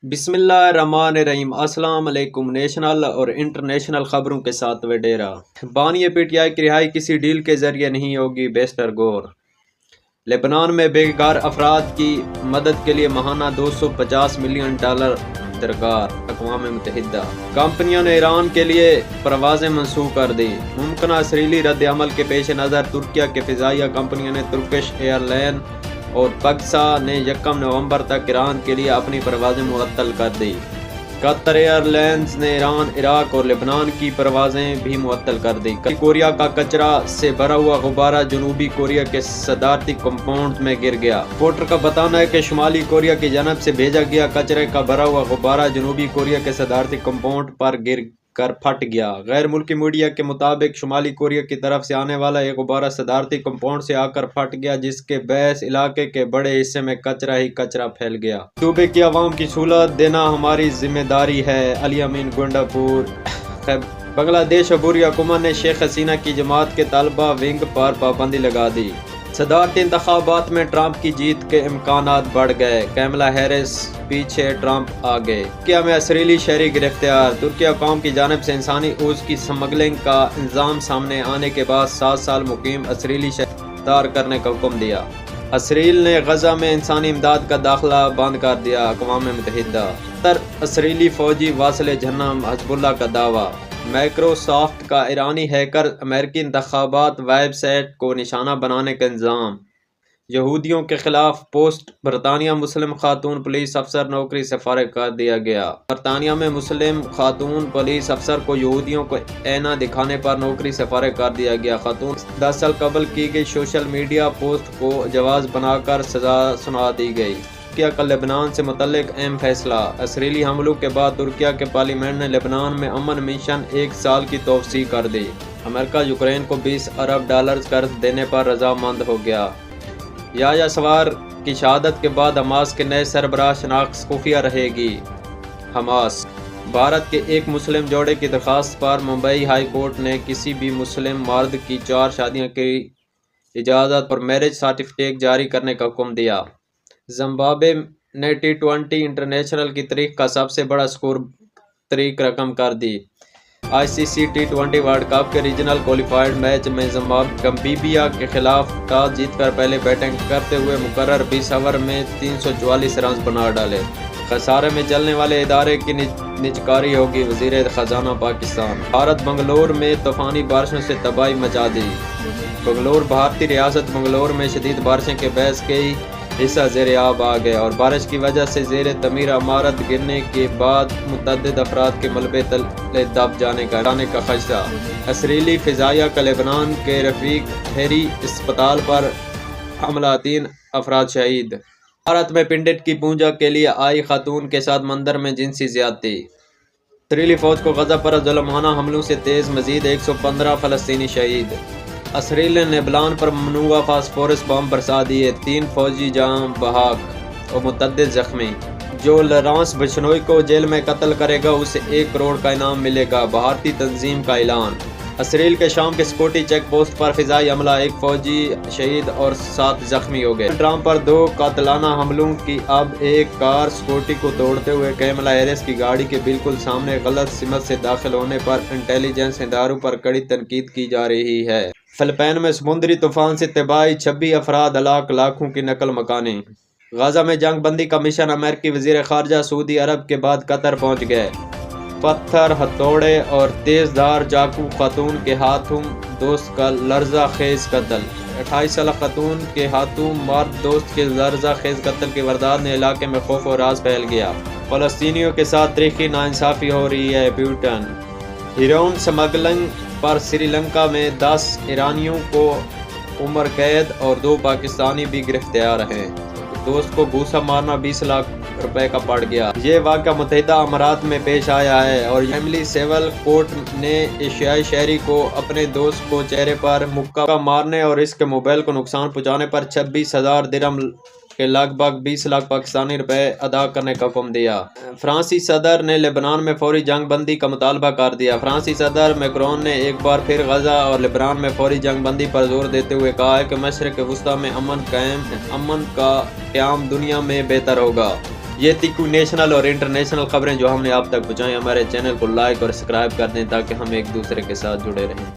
بسم اللہ الرحمن الرحیم۔ السلام علیکم۔ نیشنل اور انٹرنیشنل خبروں کے ساتھ وڈیرا۔ بانی پی ٹی آئی کی رہائی کسی ڈیل کے ذریعے نہیں ہوگی، بیسٹر گور۔ لبنان میں بیکار افراد کی مدد کے لیے ماہانہ $250 ملین درکار۔ اقوام متحدہ کمپنیوں نے ایران کے لیے پروازیں منسوخ کر دی۔ ممکنہ اسرائیلی رد عمل کے پیش نظر ترکیہ کے فضائیہ کمپنیوں نے ترکش ایئر لائن اور پگسا نے 1 نومبر تک ایران کے لیے اپنی پروازیں معطل کر دی۔ قطر ایئر لائنز نے ایران، عراق اور لبنان کی پروازیں بھی معطل کر دی۔ کوریا کا کچرا سے بھرا ہوا غبارہ جنوبی کوریا کے صدارتی کمپاؤنڈ میں گر گیا۔ رپورٹر کا بتانا ہے کہ شمالی کوریا کی جانب سے بھیجا گیا کچرے کا بھرا ہوا غبارہ جنوبی کوریا کے صدارتی کمپاؤنڈ پر گر کر پھٹ گیا۔ غیر ملکی میڈیا کے مطابق شمالی کوریا کی طرف سے آنے والا ایک غبارہ صدارتی کمپاؤنڈ سے آ کر پھٹ گیا، جس کے باعث علاقے کے بڑے حصے میں کچرا ہی کچرا پھیل گیا۔ صوبے کی عوام کی سہولت دینا ہماری ذمہ داری ہے، علی امین گنڈا پور۔ بنگلہ دیش عبوری حکومت نے شیخ حسینہ کی جماعت کے طلبہ ونگ پر پابندی لگا دی۔ صدارتی انتخابات میں ٹرمپ کی جیت کے امکانات بڑھ گئے، کیملا ہیرس پیچھے، ٹرمپ آگے۔ ترکیہ میں اسرائیلی شہری گرفتار۔ ترکی حکام کی جانب سے انسانی عضو کی سمگلنگ کا الزام سامنے آنے کے بعد 7 سال مقیم اسرائیلی شہری گرفتار کرنے کا حکم دیا۔ اسرائیل نے غزہ میں انسانی امداد کا داخلہ بند کر دیا، اقوام متحدہ۔ اسرائیلی فوجی واصل جہنم، حزب اللہ کا دعویٰ۔ مائیکروسافٹ کا ایرانی ہیکر امریکی انتخابات ویب سائٹ کو نشانہ بنانے کا الزام۔ یہودیوں کے خلاف پوسٹ۔ برطانیہ مسلم خاتون پولیس افسر نوکری سے فارغ کر دیا گیا۔ برطانیہ میں مسلم خاتون پولیس افسر کو یہودیوں کو آئینہ دکھانے پر نوکری سے فارغ کر دیا گیا۔ خاتون 10 سال قبل کی گئی سوشل میڈیا پوسٹ کو جواز بنا کر سزا سنا دی گئی۔ ترکیہ کا لبنان سے متعلق اہم فیصلہ۔ اسرائیلی حملوں کے بعد ترکیہ کے پارلیمنٹ نے لبنان میں امن مشن 1 سال کی توسیع کر دی۔ امریکہ یوکرین کو $20 ارب قرض دینے پر رضامند ہو گیا۔ یحییٰ سنوار کی شہادت کے بعد حماس کے نئے سربراہ شناخت خفیہ رہے گی۔ حماس بھارت کے ایک مسلم جوڑے کی درخواست پر ممبئی ہائی کورٹ نے کسی بھی مسلم مرد کی 4 شادیوں کی اجازت اور میرج سرٹیفکیٹ جاری کرنے کا حکم دیا۔ زمبابوے نے T20 انٹرنیشنل کی تاریخ کا سب سے بڑا سکور تاریخ رقم کر دی۔ ICC T20 ورلڈ کپ کے ریجنل کوالیفائر میچ میں گمبیا کے خلاف ٹاس جیت کر پہلے بیٹنگ کرتے ہوئے مقرر 20 اوور میں 344 رنز بنا ڈالے۔ خسارے میں چلنے والے ادارے کی نجکاری ہوگی، وزیر خزانہ پاکستان۔ بھارت بنگلور میں طوفانی بارشوں سے تباہی مچا دی۔ بنگلور بھارتی ریاست بنگلور میں شدید بارشوں کے باعث کئی حصہ زیر آب آ گئے اور بارش کی وجہ سے زیر تعمیر عمارت گرنے کے بعد متعدد افراد کے ملبے تلے دب جانے کا خدشہ۔ اسرائیلی فضائیہ کا لبنان کے رفیق ہیری اسپتال پر حملہ، 3 افراد شہید۔ بھارت میں پنڈت کی پوجا کے لیے آئی خاتون کے ساتھ مندر میں جنسی زیادتی۔ اسرائیلی فوج کو غزہ پر ظالمانہ حملوں سے تیز، مزید 115 فلسطینی شہید۔ اسرائیل نے نیبلان پر ممنوعہ فاسفورس بم برسا دیے، 3 فوجی جاں بحق اور متعدد زخمی۔ جو لارنس بشنوئی کو جیل میں قتل کرے گا اسے 1 کروڑ کا انعام ملے گا، بھارتی تنظیم کا اعلان۔ اسرائیل کے شام کے سکیورٹی چیک پوسٹ پر فضائی حملہ، 1 فوجی شہید اور 7 زخمی ہو گئے۔ ٹرمپ پر 2 قاتلانہ حملوں کی اب ایک کار سکیورٹی کو توڑتے ہوئے کیملا ہیرس کی گاڑی کے بالکل سامنے غلط سمت سے داخل ہونے پر انٹیلیجنس اداروں پر کڑی تنقید کی جا رہی ہے۔ فلپائن میں سمندری طوفان سے تباہی، 26 افراد ہلاک، لاکھوں کی نقل مکانی۔ غزہ میں جنگ بندی کا مشن، امریکی وزیر خارجہ سعودی عرب کے بعد قطر پہنچ گئے۔ پتھر، ہتھوڑے اور تیز دھار چاقو، خاتون کے ہاتھوں دوست کا لرزہ خیز قتل۔ 28 سالہ خاتون کے ہاتھوں مرد دوست کے لرزہ خیز قتل کی واردات نے علاقے میں خوف و راز پھیل گیا۔ فلسطینیوں کے ساتھ تاریخی ناانصافی ہو رہی ہے، بریٹن۔ ہیروئن سمگلنگ پر سری لنکا میں 10 ایرانیوں کو عمر قید اور 2 پاکستانی بھی گرفتار ہیں۔ دوست کو گھوسا مارنا 20 لاکھ روپے کا پڑ گیا۔ یہ واقعہ متحدہ امارات میں پیش آیا ہے اور فیملی سول کورٹ نے ایشیائی شہری کو اپنے دوست کو چہرے پر مکہ مارنے اور اس کے موبائل کو نقصان پہنچانے پر 26,000 درہم کے لگ بھگ 20 لاکھ پاکستانی روپے ادا کرنے کا حکم دیا۔ فرانسی صدر نے لبنان میں فوری جنگ بندی کا مطالبہ کر دیا۔ فرانسی صدر میکرون نے ایک بار پھر غزہ اور لبنان میں فوری جنگ بندی پر زور دیتے ہوئے کہا ہے کہ مشرق وسطیٰ میں امن کا قیام دنیا میں بہتر ہوگا۔ یہ تھی کوئی نیشنل اور انٹرنیشنل خبریں جو ہم نے آپ تک پہنچائیں. ہمارے چینل کو لائک اور سبسکرائب کر دیں تاکہ ہم ایک دوسرے کے ساتھ جڑے رہیں.